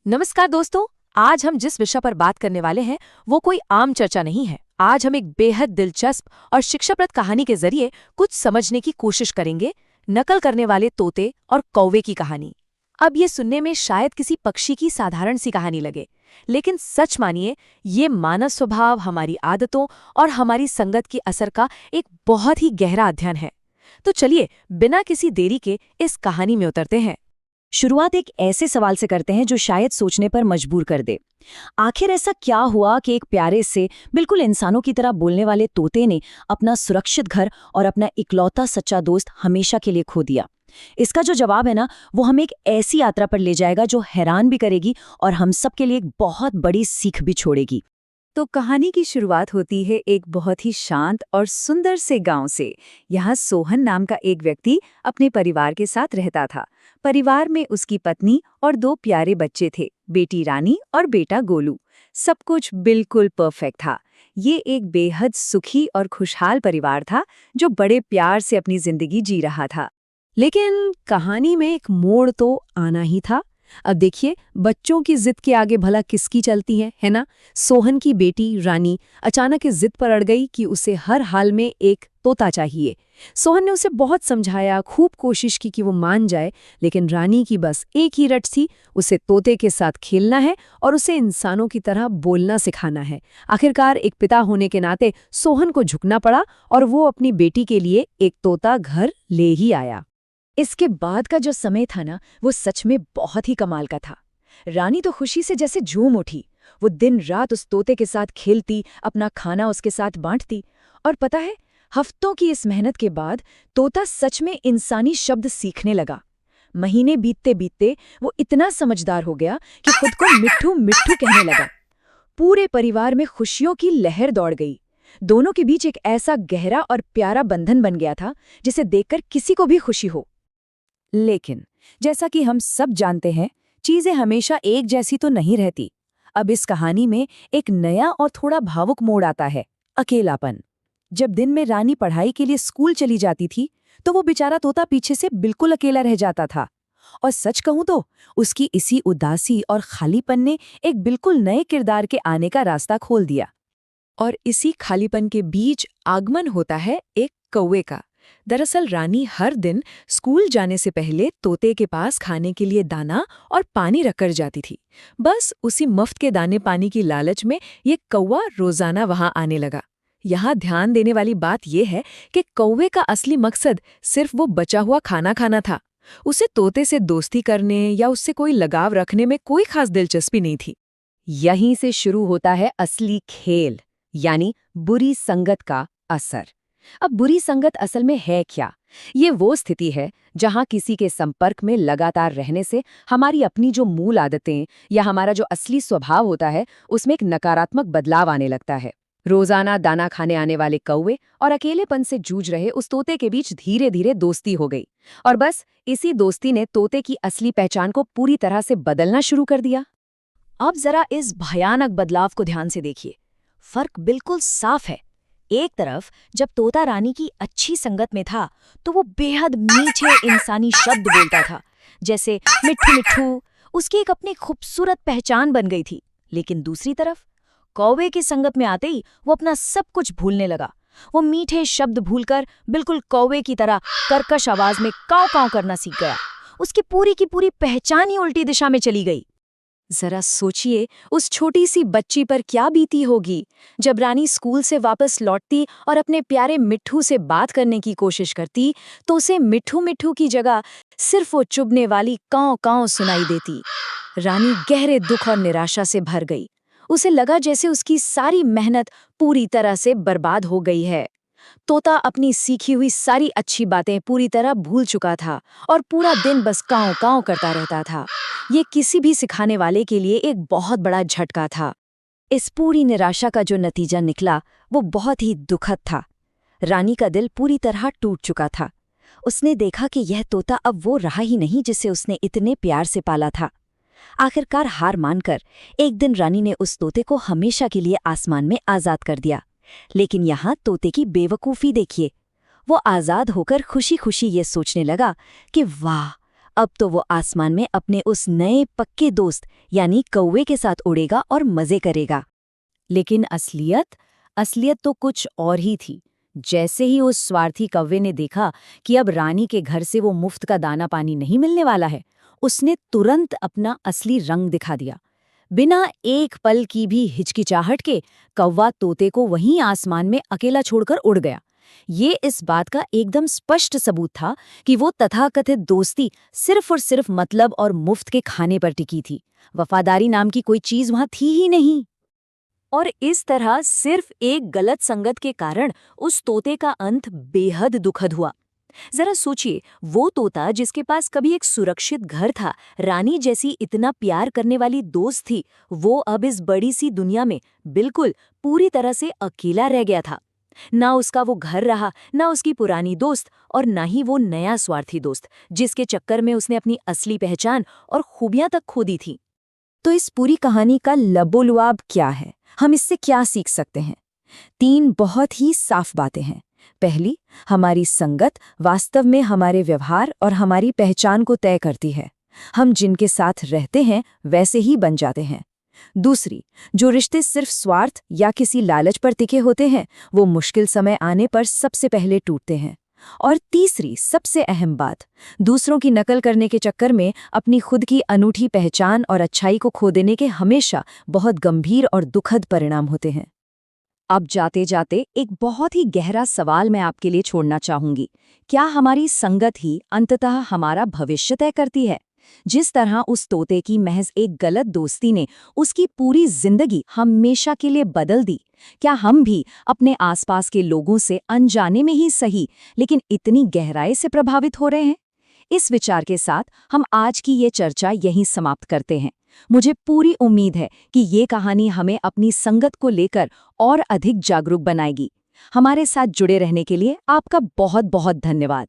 नमस्कार दोस्तों। आज हम जिस विषय पर बात करने वाले हैं वो कोई आम चर्चा नहीं है। आज हम एक बेहद दिलचस्प और शिक्षाप्रद कहानी के जरिए कुछ समझने की कोशिश करेंगे। नकल करने वाले तोते और कौवे की कहानी। अब ये सुनने में शायद किसी पक्षी की साधारण सी कहानी लगे, लेकिन सच मानिए ये मानव स्वभाव, हमारी आदतों और हमारी संगत की असर का एक बहुत ही गहरा अध्ययन है। तो चलिए बिना किसी देरी के इस कहानी में उतरते हैं। शुरुआत एक ऐसे सवाल से करते हैं जो शायद सोचने पर मजबूर कर दे। आखिर ऐसा क्या हुआ कि एक प्यारे से बिल्कुल इंसानों की तरह बोलने वाले तोते ने अपना सुरक्षित घर और अपना इकलौता सच्चा दोस्त हमेशा के लिए खो दिया? इसका जो जवाब है ना, वो हमें एक ऐसी यात्रा पर ले जाएगा जो हैरान भी करेगी और हम सब के लिए एक बहुत बड़ी सीख भी छोड़ेगी। तो कहानी की शुरुआत होती है एक बहुत ही शांत और सुंदर से गांव से। यहाँ सोहन नाम का एक व्यक्ति अपने परिवार के साथ रहता था। परिवार में उसकी पत्नी और 2 प्यारे बच्चे थे, बेटी रानी और बेटा गोलू। सब कुछ बिल्कुल परफेक्ट था। ये एक बेहद सुखी और खुशहाल परिवार था जो बड़े प्यार से अपनी जिंदगी जी रहा था। लेकिन कहानी में एक मोड़ तो आना ही था। अब देखिए, बच्चों की जिद के आगे भला किसकी चलती है ना। सोहन की बेटी रानी अचानक इस जिद पर अड़ गई कि उसे हर हाल में एक तोता चाहिए। सोहन ने उसे बहुत समझाया, खूब कोशिश की कि वो मान जाए, लेकिन रानी की बस एक ही रट थी, उसे तोते के साथ खेलना है और उसे इंसानों की तरह बोलना सिखाना है। आखिरकार एक पिता होने के नाते सोहन को झुकना पड़ा और वो अपनी बेटी के लिए एक तोता घर ले ही आया। इसके बाद का जो समय था ना, वो सच में बहुत ही कमाल का था। रानी तो खुशी से जैसे झूम उठी। वो दिन रात उस तोते के साथ खेलती, अपना खाना उसके साथ बांटती। और पता है, हफ्तों की इस मेहनत के बाद तोता सच में इंसानी शब्द सीखने लगा। महीने बीतते बीतते वो इतना समझदार हो गया कि खुद को मिट्ठू मिट्ठू कहने लगा। पूरे परिवार में खुशियों की लहर दौड़ गई। दोनों के बीच एक ऐसा गहरा और प्यारा बंधन बन गया था जिसे देखकर किसी को भी खुशी हो। लेकिन जैसा कि हम सब जानते हैं, चीजें हमेशा एक जैसी तो नहीं रहती। अब इस कहानी में एक नया और थोड़ा भावुक मोड़ आता है, अकेलापन। जब दिन में रानी पढ़ाई के लिए स्कूल चली जाती थी, तो वो बेचारा तोता पीछे से बिल्कुल अकेला रह जाता था। और सच कहूं तो उसकी इसी उदासी और खालीपन ने एक बिल्कुल नए किरदार के आने का रास्ता खोल दिया। और इसी खालीपन के बीच आगमन होता है एक कौवे का। दरअसल रानी हर दिन स्कूल जाने से पहले तोते के पास खाने के लिए दाना और पानी रखकर जाती थी। बस उसी मुफ्त के दाने पानी की लालच में ये कौवा रोजाना वहां आने लगा। यहाँ ध्यान देने वाली बात यह है कि कौवे का असली मकसद सिर्फ वो बचा हुआ खाना खाना था। उसे तोते से दोस्ती करने या उससे कोई लगाव रखने में कोई खास दिलचस्पी नहीं थी। यहीं से शुरू होता है असली खेल, यानी बुरी संगत का असर। अब बुरी संगत असल में है क्या? ये वो स्थिति है जहां किसी के संपर्क में लगातार रहने से हमारी अपनी जो मूल आदतें या हमारा जो असली स्वभाव होता है, उसमें एक नकारात्मक बदलाव आने लगता है। रोजाना दाना खाने आने वाले कौवे और अकेलेपन से जूझ रहे उस तोते के बीच धीरे धीरे दोस्ती हो गई। और बस इसी दोस्ती ने तोते की असली पहचान को पूरी तरह से बदलना शुरू कर दिया। अब जरा इस भयानक बदलाव को ध्यान से देखिए। फर्क बिल्कुल साफ है। एक तरफ जब तोता रानी की अच्छी संगत में था, तो वो बेहद मीठे इंसानी शब्द बोलता था, जैसे मिट्ठू मिट्ठू। उसकी एक अपनी खूबसूरत पहचान बन गई थी। लेकिन दूसरी तरफ कौवे की संगत में आते ही वो अपना सब कुछ भूलने लगा। वो मीठे शब्द भूलकर बिल्कुल कौवे की तरह कर्कश आवाज में काव काव करना सीख गया। उसकी पूरी की पूरी पहचान ही उल्टी दिशा में चली गई। जरा सोचिए उस छोटी सी बच्ची पर क्या बीती होगी जब रानी स्कूल से वापस लौटती और अपने प्यारे मिट्ठू से बात करने की कोशिश करती, तो उसे मिट्ठू मिट्ठू की जगह सिर्फ वो चुभने वाली कांव कांव सुनाई देती। रानी गहरे दुख और निराशा से भर गई। उसे लगा जैसे उसकी सारी मेहनत पूरी तरह से बर्बाद हो गई है। तोता अपनी सीखी हुई सारी अच्छी बातें पूरी तरह भूल चुका था और पूरा दिन बस कांव कांव करता रहता था। ये किसी भी सिखाने वाले के लिए एक बहुत बड़ा झटका था। इस पूरी निराशा का जो नतीजा निकला वो बहुत ही दुखद था। रानी का दिल पूरी तरह टूट चुका था। उसने देखा कि यह तोता अब वो रहा ही नहीं जिसे उसने इतने प्यार से पाला था। आखिरकार हार मानकर एक दिन रानी ने उस तोते को हमेशा के लिए आसमान में आजाद कर दिया। लेकिन यहाँ तोते की बेवकूफ़ी देखिए। वो आजाद होकर खुशी खुशी ये सोचने लगा कि वाह, अब तो वो आसमान में अपने उस नए पक्के दोस्त यानी कौवे के साथ उड़ेगा और मजे करेगा। लेकिन असलियत तो कुछ और ही थी। जैसे ही उस स्वार्थी कौवे ने देखा कि अब रानी के घर से वो मुफ्त का दाना पानी नहीं मिलने वाला है, उसने तुरंत अपना असली रंग दिखा दिया। बिना एक पल की भी हिचकिचाहट के कौवा तोते को वहीं आसमान में अकेला छोड़कर उड़ गया। ये इस बात का एकदम स्पष्ट सबूत था कि वो तथाकथित दोस्ती सिर्फ और सिर्फ मतलब और मुफ्त के खाने पर टिकी थी। वफादारी नाम की कोई चीज वहां थी ही नहीं। और इस तरह सिर्फ एक गलत संगत के कारण उस तोते का अंत बेहद दुखद हुआ। जरा सोचिए, वो तोता जिसके पास कभी एक सुरक्षित घर था, रानी जैसी इतना प्यार करने वाली दोस्त थी, वो अब इस बड़ी सी दुनिया में बिल्कुल पूरी तरह से अकेला रह गया था। ना उसका वो घर रहा, ना उसकी पुरानी दोस्त, और ना ही वो नया स्वार्थी दोस्त जिसके चक्कर में उसने अपनी असली पहचान और खूबियां तक खो दी थी। तो इस पूरी कहानी का लबोलुआब क्या है? हम इससे क्या सीख सकते हैं? 3 बहुत ही साफ बातें हैं। पहली, हमारी संगत वास्तव में हमारे व्यवहार और हमारी पहचान को तय करती है। हम जिनके साथ रहते हैं वैसे ही बन जाते हैं। दूसरी, जो रिश्ते सिर्फ स्वार्थ या किसी लालच पर टिके होते हैं, वो मुश्किल समय आने पर सबसे पहले टूटते हैं। और तीसरी, सबसे अहम बात, दूसरों की नकल करने के चक्कर में अपनी खुद की अनूठी पहचान और अच्छाई को खो देने के हमेशा बहुत गंभीर और दुखद परिणाम होते हैं। अब जाते जाते एक बहुत ही गहरा सवाल मैं आपके लिए छोड़ना चाहूंगी। क्या हमारी संगत ही अंततः हमारा भविष्य तय करती है? जिस तरह उस तोते की महज एक गलत दोस्ती ने उसकी पूरी जिंदगी हमेशा के लिए बदल दी, क्या हम भी अपने आसपास के लोगों से अनजाने में ही सही लेकिन इतनी गहराई से प्रभावित हो रहे हैं? इस विचार के साथ हम आज की ये चर्चा यहीं समाप्त करते हैं। मुझे पूरी उम्मीद है कि ये कहानी हमें अपनी संगत को लेकर और अधिक जागरूक बनाएगी। हमारे साथ जुड़े रहने के लिए आपका बहुत बहुत धन्यवाद।